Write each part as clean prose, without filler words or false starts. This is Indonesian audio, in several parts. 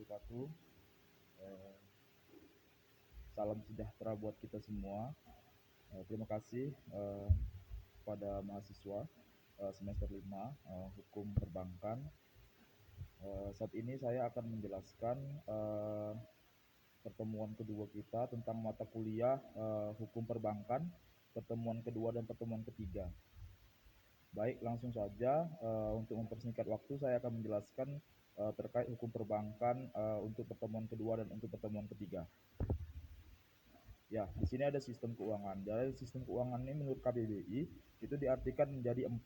wabarakatuh. Eh, Salam sejahtera buat kita semua. Terima kasih pada mahasiswa semester 5 Hukum Perbankan. Saat ini saya akan menjelaskan pertemuan kedua kita tentang mata kuliah Hukum Perbankan, pertemuan kedua dan pertemuan ketiga. Baik, langsung saja untuk mempersingkat waktu saya akan menjelaskan terkait hukum perbankan untuk pertemuan kedua dan untuk pertemuan ketiga. Ya, di sini ada sistem keuangan. Dari sistem keuangan ini menurut KBBI itu diartikan menjadi 4.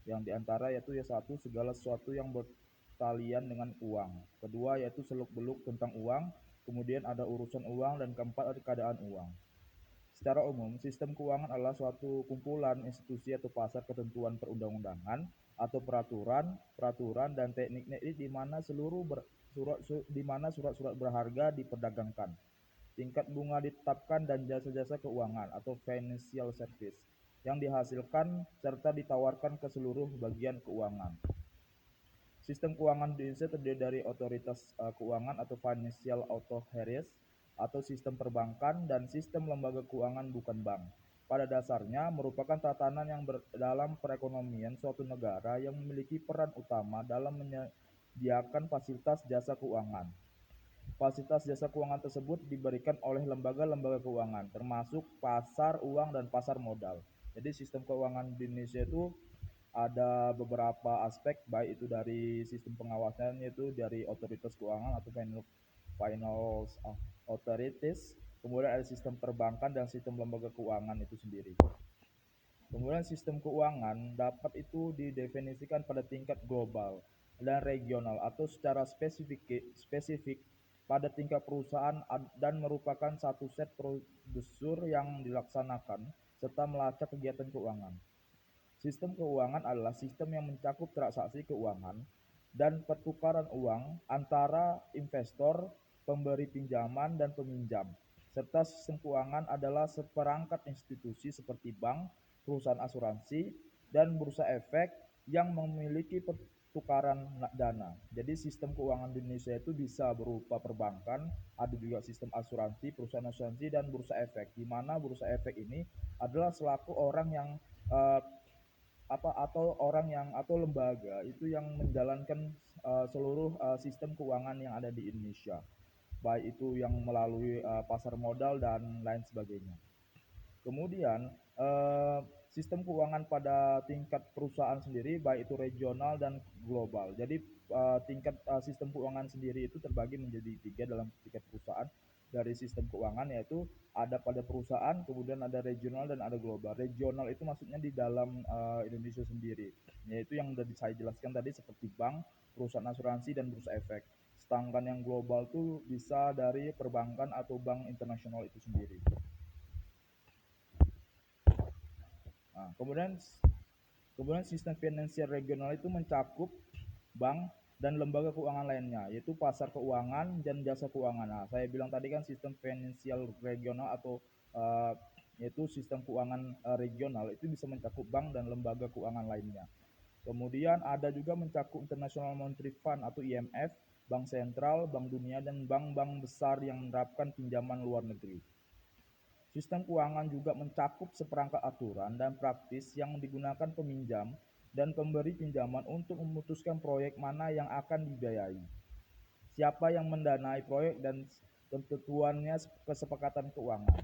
Yang diantara yaitu satu, segala sesuatu yang bertalian dengan uang. Kedua yaitu seluk-beluk tentang uang. Kemudian ada urusan uang, dan keempat ada keadaan uang. Secara umum, sistem keuangan adalah suatu kumpulan institusi atau pasar ketentuan perundang-undangan atau peraturan dan teknik-teknik di mana surat-surat berharga diperdagangkan. Tingkat bunga ditetapkan dan jasa-jasa keuangan atau financial service yang dihasilkan serta ditawarkan ke seluruh bagian keuangan. Sistem keuangan di Indonesia terdiri dari otoritas keuangan atau financial authorities atau sistem perbankan dan sistem lembaga keuangan bukan bank. Pada dasarnya merupakan tatanan yang dalam perekonomian suatu negara yang memiliki peran utama dalam menyediakan fasilitas jasa keuangan. Fasilitas jasa keuangan tersebut diberikan oleh lembaga-lembaga keuangan, termasuk pasar uang dan pasar modal. Jadi sistem keuangan di Indonesia itu ada beberapa aspek, baik itu dari sistem pengawasan, yaitu dari otoritas keuangan atau final authorities, kemudian ada sistem perbankan dan sistem lembaga keuangan itu sendiri. Kemudian sistem keuangan dapat itu didefinisikan pada tingkat global dan regional atau secara spesifik pada tingkat perusahaan dan merupakan satu set prosedur yang dilaksanakan serta melacak kegiatan keuangan. Sistem keuangan adalah sistem yang mencakup transaksi keuangan dan pertukaran uang antara investor, pemberi pinjaman, dan peminjam. Serta sistem keuangan adalah seperangkat institusi seperti bank, perusahaan asuransi, dan bursa efek yang memiliki pertukaran dana. Jadi sistem keuangan di Indonesia itu bisa berupa perbankan, ada juga sistem asuransi, perusahaan asuransi, dan bursa efek. Di mana bursa efek ini adalah selaku orang yang atau lembaga itu yang menjalankan seluruh sistem keuangan yang ada di Indonesia, baik itu yang melalui pasar modal dan lain sebagainya. Kemudian sistem keuangan pada tingkat perusahaan sendiri baik itu regional dan global. Jadi tingkat sistem keuangan sendiri itu terbagi menjadi 3 dalam tingkat perusahaan. Dari sistem keuangan yaitu ada pada perusahaan, kemudian ada regional dan ada global. Regional itu maksudnya di dalam Indonesia sendiri, yaitu yang sudah saya jelaskan tadi seperti bank, perusahaan asuransi, dan bursa efek. Sedangkan yang global itu bisa dari perbankan atau bank internasional itu sendiri. Nah, kemudian sistem finansial regional itu mencakup bank dan lembaga keuangan lainnya, yaitu pasar keuangan dan jasa keuangan. Nah, saya bilang tadi kan sistem finansial regional atau yaitu sistem keuangan regional itu bisa mencakup bank dan lembaga keuangan lainnya. Kemudian ada juga mencakup International Monetary Fund atau IMF, Bank Sentral, Bank Dunia, dan bank-bank besar yang menerapkan pinjaman luar negeri. Sistem keuangan juga mencakup seperangkat aturan dan praktis yang digunakan peminjam dan pemberi pinjaman untuk memutuskan proyek mana yang akan dibiayai, siapa yang mendanai proyek, dan ketentuannya kesepakatan keuangan.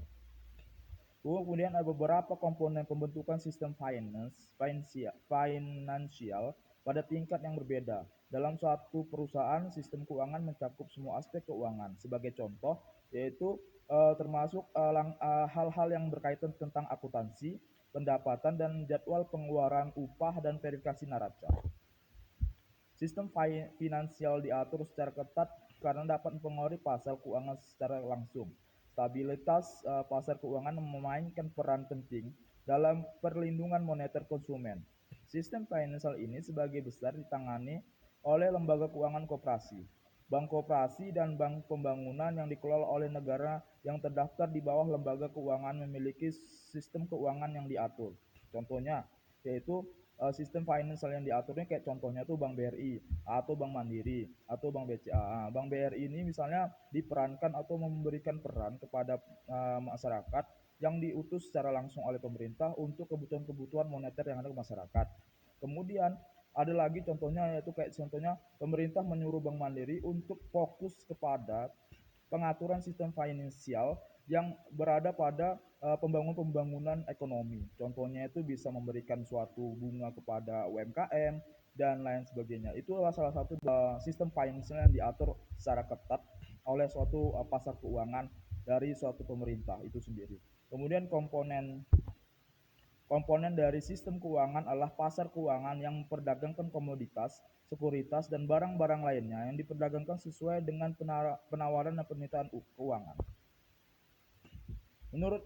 Kemudian ada beberapa komponen pembentukan sistem finansial pada tingkat yang berbeda. Dalam suatu perusahaan, sistem keuangan mencakup semua aspek keuangan. Sebagai contoh, yaitu termasuk hal-hal yang berkaitan tentang akuntansi, pendapatan, dan jadwal pengeluaran upah dan verifikasi neraca. Sistem finansial diatur secara ketat karena dapat mempengaruhi pasar keuangan secara langsung. Stabilitas pasar keuangan memainkan peran penting dalam perlindungan moneter konsumen. Sistem finansial ini sebagai besar ditangani oleh lembaga keuangan koperasi, bank koperasi, dan bank pembangunan yang dikelola oleh negara yang terdaftar di bawah lembaga keuangan memiliki sistem keuangan yang diatur. Contohnya yaitu sistem financial yang diaturnya kayak contohnya tuh Bank BRI atau Bank Mandiri atau Bank BCA. Bank BRI ini misalnya diperankan atau memberikan peran kepada masyarakat yang diutus secara langsung oleh pemerintah untuk kebutuhan-kebutuhan moneter yang ada ke masyarakat. Kemudian ada lagi contohnya, yaitu kayak contohnya pemerintah menyuruh Bank Mandiri untuk fokus kepada pengaturan sistem finansial yang berada pada pembangunan ekonomi. Contohnya itu bisa memberikan suatu bunga kepada UMKM dan lain sebagainya. Itu adalah salah satu sistem finansial yang diatur secara ketat oleh suatu pasar keuangan dari suatu pemerintah itu sendiri. Kemudian komponen Komponen dari sistem keuangan adalah pasar keuangan yang memperdagangkan komoditas, sekuritas, dan barang-barang lainnya yang diperdagangkan sesuai dengan penawaran dan permintaan keuangan. Menurut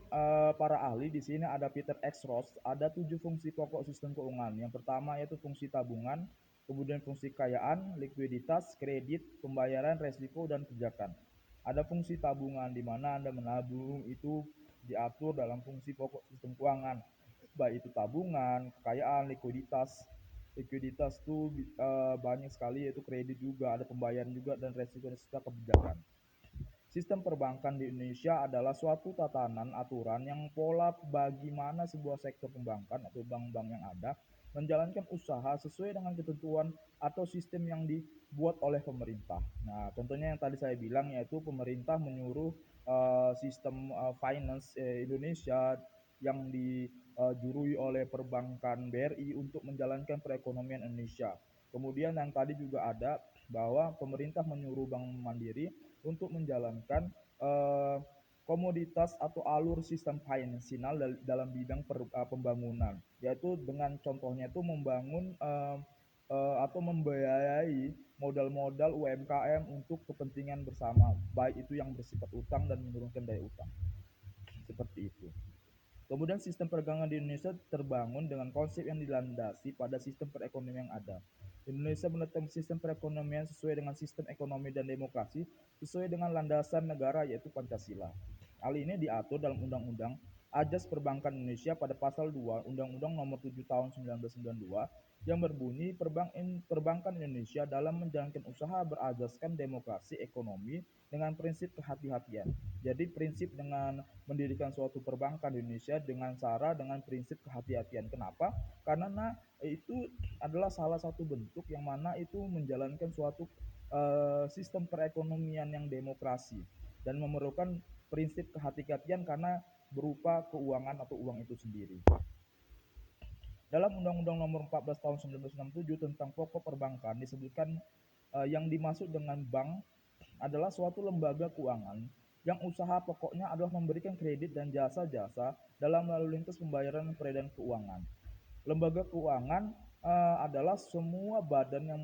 para ahli di sini ada Peter X. Ross, ada 7 fungsi pokok sistem keuangan. Yang pertama yaitu fungsi tabungan, kemudian fungsi kekayaan, likuiditas, kredit, pembayaran, resiko, dan pijakan. Ada fungsi tabungan di mana Anda menabung, itu diatur dalam fungsi pokok sistem keuangan, baik itu tabungan, kekayaan, likuiditas. Likuiditas itu banyak sekali, yaitu kredit juga, ada pembayaran juga, dan resiko serta kebijakan. Sistem perbankan di Indonesia adalah suatu tatanan aturan yang pola bagaimana sebuah sektor perbankan atau bank-bank yang ada menjalankan usaha sesuai dengan ketentuan atau sistem yang dibuat oleh pemerintah. Nah, contohnya yang tadi saya bilang, yaitu pemerintah menyuruh sistem finance Indonesia yang dijurui oleh perbankan BRI untuk menjalankan perekonomian Indonesia. Kemudian yang tadi juga ada bahwa pemerintah menyuruh Bank Mandiri untuk menjalankan komoditas atau alur sistem finansial dalam bidang pembangunan, yaitu dengan contohnya itu membangun atau membiayai modal-modal UMKM untuk kepentingan bersama, baik itu yang bersifat utang dan menurunkan daya utang, seperti itu. Kemudian sistem perdagangan di Indonesia terbangun dengan konsep yang dilandasi pada sistem perekonomian yang ada. Indonesia menetapkan sistem perekonomian sesuai dengan sistem ekonomi dan demokrasi sesuai dengan landasan negara, yaitu Pancasila. Hal ini diatur dalam Undang-Undang Ajas Perbankan Indonesia pada pasal 2 Undang-Undang Nomor 7 Tahun 1992 yang berbunyi perbankan Indonesia dalam menjalankan usaha berasaskan demokrasi ekonomi dengan prinsip kehati-hatian. Jadi prinsip dengan mendirikan suatu perbankan di Indonesia dengan prinsip kehati-hatian. Kenapa? Karena itu adalah salah satu bentuk yang mana itu menjalankan suatu sistem perekonomian yang demokrasi dan memerlukan prinsip kehati-hatian karena berupa keuangan atau uang itu sendiri. Dalam Undang-Undang Nomor 14 Tahun 1967 tentang pokok perbankan disebutkan yang dimaksud dengan bank adalah suatu lembaga keuangan yang usaha pokoknya adalah memberikan kredit dan jasa-jasa dalam lalu lintas pembayaran dan peredaran keuangan. Lembaga keuangan adalah semua badan yang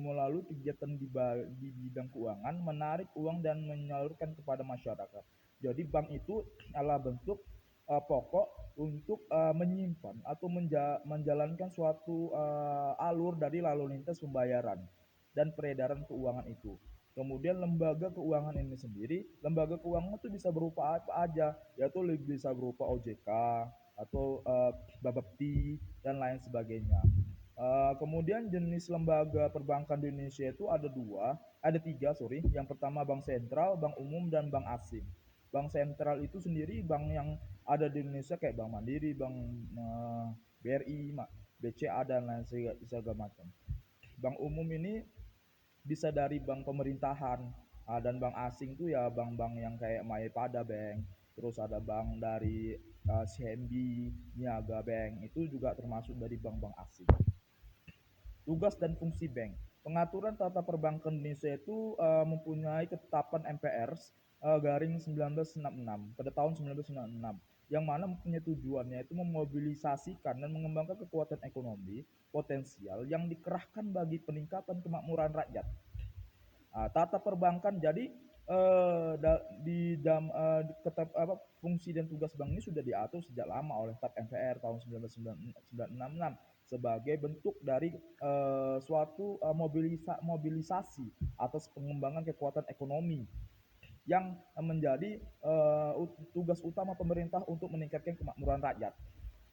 melalui kegiatan di bidang keuangan menarik uang dan menyalurkan kepada masyarakat. Jadi bank itu adalah bentuk pokok untuk menyimpan atau menjalankan suatu alur dari lalu lintas pembayaran dan peredaran keuangan itu. Kemudian lembaga keuangan ini sendiri, lembaga keuangan itu bisa berupa apa aja, yaitu bisa berupa OJK atau Bapepti dan lain sebagainya. Kemudian jenis lembaga perbankan di Indonesia itu ada tiga, sorry. Yang pertama bank sentral, bank umum, dan bank asing. Bank sentral itu sendiri bank yang ada di Indonesia kayak Bank Mandiri, Bank BRI, BCA, dan lain segala macam. Bank umum ini bisa dari bank pemerintahan, dan bank asing itu ya bank-bank yang kayak Mayapada Bank, terus ada bank dari CMB, Niaga Bank, itu juga termasuk dari bank-bank asing. Tugas dan fungsi bank. Pengaturan tata perbankan Indonesia itu mempunyai ketetapan MPR garing 1966 pada tahun 1996 yang mana mempunyai tujuannya itu memobilisasikan dan mengembangkan kekuatan ekonomi potensial yang dikerahkan bagi peningkatan kemakmuran rakyat. Tata perbankan jadi fungsi dan tugas bank ini sudah diatur sejak lama oleh TAP MPR tahun 1966 sebagai bentuk dari suatu mobilisasi atas pengembangan kekuatan ekonomi yang menjadi tugas utama pemerintah untuk meningkatkan kemakmuran rakyat.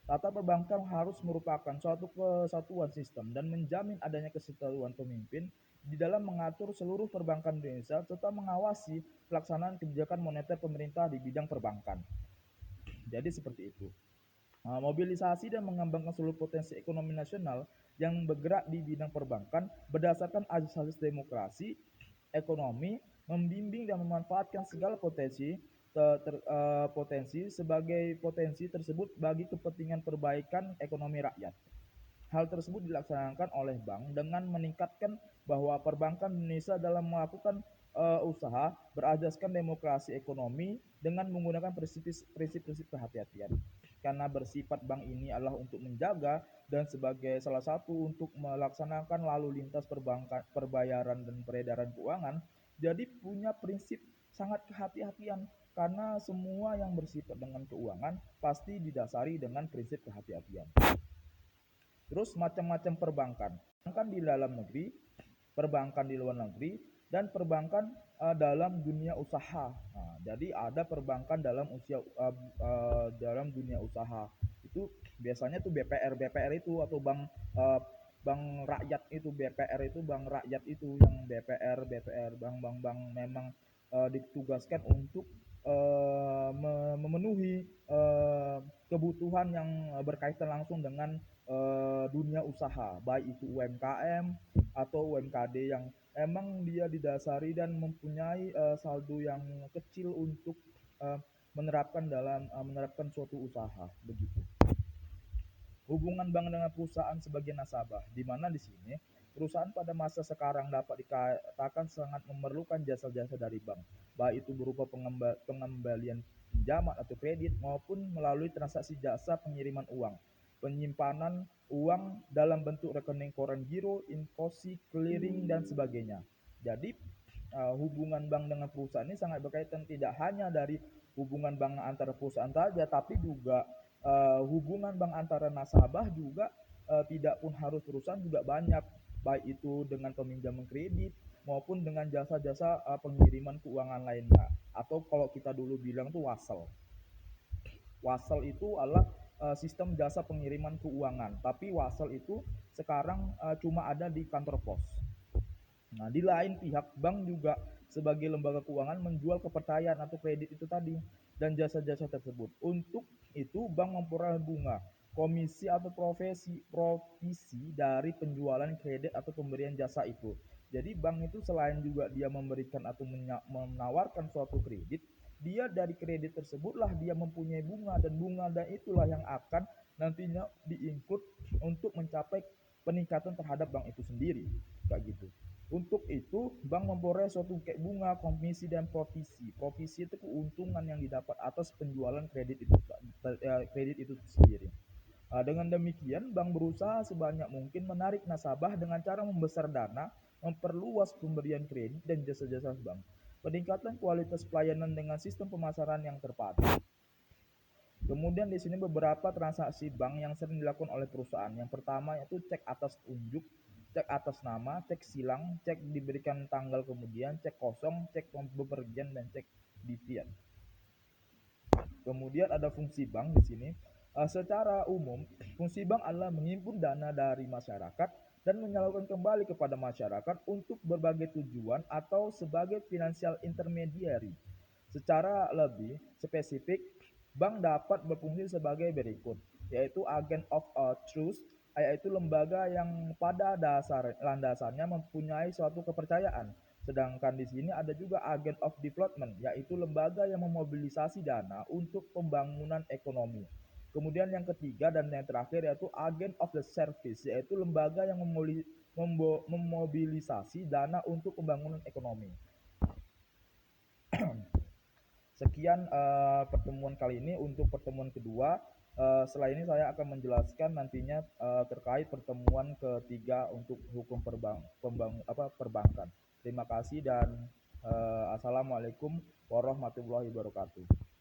Tata perbankan harus merupakan suatu kesatuan sistem dan menjamin adanya kesatuan pemimpin di dalam mengatur seluruh perbankan di Indonesia serta mengawasi pelaksanaan kebijakan moneter pemerintah di bidang perbankan. Jadi seperti itu. Mobilisasi dan mengembangkan seluruh potensi ekonomi nasional yang bergerak di bidang perbankan berdasarkan asas demokrasi, ekonomi, membimbing dan memanfaatkan segala potensi sebagai potensi tersebut bagi kepentingan perbaikan ekonomi rakyat. Hal tersebut dilaksanakan oleh bank dengan meningkatkan bahwa perbankan Indonesia dalam melakukan usaha berasaskan demokrasi ekonomi dengan menggunakan prinsip-prinsip kehati-hatian. Karena bersifat bank ini adalah untuk menjaga dan sebagai salah satu untuk melaksanakan lalu lintas perbankan, perbayaran dan peredaran keuangan, jadi punya prinsip sangat kehati-hatian karena semua yang bersifat dengan keuangan pasti didasari dengan prinsip kehati-hatian. Terus macam-macam perbankan. Perbankan di dalam negeri, perbankan di luar negeri, dan perbankan dalam dunia usaha. Nah, jadi ada perbankan dalam dunia usaha. Itu biasanya tuh BPR, BPR itu atau bank rakyat itu BPR itu bank rakyat itu yang BPR bank-bank memang ditugaskan untuk memenuhi kebutuhan yang berkaitan langsung dengan dunia usaha, baik itu UMKM atau UMKD yang emang dia didasari dan mempunyai saldo yang kecil untuk uh, menerapkan suatu usaha begitu. Hubungan bank dengan perusahaan sebagai nasabah, di mana di sini perusahaan pada masa sekarang dapat dikatakan sangat memerlukan jasa-jasa dari bank, baik itu berupa pengembalian pinjaman atau kredit maupun melalui transaksi jasa pengiriman uang, penyimpanan uang dalam bentuk rekening koran giro, invoice, clearing dan sebagainya. Jadi hubungan bank dengan perusahaan ini sangat berkaitan tidak hanya dari hubungan bank antara perusahaan saja, tapi juga hubungan bank antara nasabah juga tidak pun harus perusahaan juga banyak, baik itu dengan peminjaman kredit maupun dengan jasa-jasa pengiriman keuangan lainnya, atau kalau kita dulu bilang tuh wasel. Wasel itu adalah sistem jasa pengiriman keuangan, tapi wasel itu sekarang cuma ada di kantor pos. Nah, di lain pihak, bank juga sebagai lembaga keuangan menjual kepercayaan atau kredit itu tadi dan jasa-jasa tersebut. Untuk itu, bank memperoleh bunga, komisi atau provisi dari penjualan kredit atau pemberian jasa itu. Jadi bank itu selain juga dia memberikan atau menawarkan suatu kredit, dia dari kredit tersebutlah dia mempunyai bunga dan bunga dan itulah yang akan nantinya diinput untuk mencapai peningkatan terhadap bank itu sendiri, kayak gitu. Untuk itu, bank memperoleh suatu kayak bunga, komisi, dan provisi. Provisi itu keuntungan yang didapat atas penjualan kredit itu sendiri. Dengan demikian, bank berusaha sebanyak mungkin menarik nasabah dengan cara membesar dana, memperluas pemberian kredit dan jasa-jasa bank, peningkatan kualitas pelayanan dengan sistem pemasaran yang terpadu. Kemudian di sini beberapa transaksi bank yang sering dilakukan oleh perusahaan. Yang pertama yaitu cek atas unjuk, cek atas nama, cek silang, cek diberikan tanggal kemudian, cek kosong, cek bepergian, dan cek dividen. Kemudian ada fungsi bank di sini. Secara umum, fungsi bank adalah menghimpun dana dari masyarakat dan menyalurkan kembali kepada masyarakat untuk berbagai tujuan atau sebagai financial intermediary. Secara lebih spesifik, bank dapat berfungsi sebagai berikut, yaitu agent of trust, yaitu lembaga yang pada landasannya mempunyai suatu kepercayaan. Sedangkan di sini ada juga agent of development, yaitu lembaga yang memobilisasi dana untuk pembangunan ekonomi. Kemudian yang ketiga dan yang terakhir yaitu agent of the service, yaitu lembaga yang memobilisasi dana untuk pembangunan ekonomi. Sekian pertemuan kali ini. Untuk pertemuan kedua, setelah ini saya akan menjelaskan nantinya terkait pertemuan ketiga untuk hukum perbankan. Terima kasih dan assalamualaikum warahmatullahi wabarakatuh.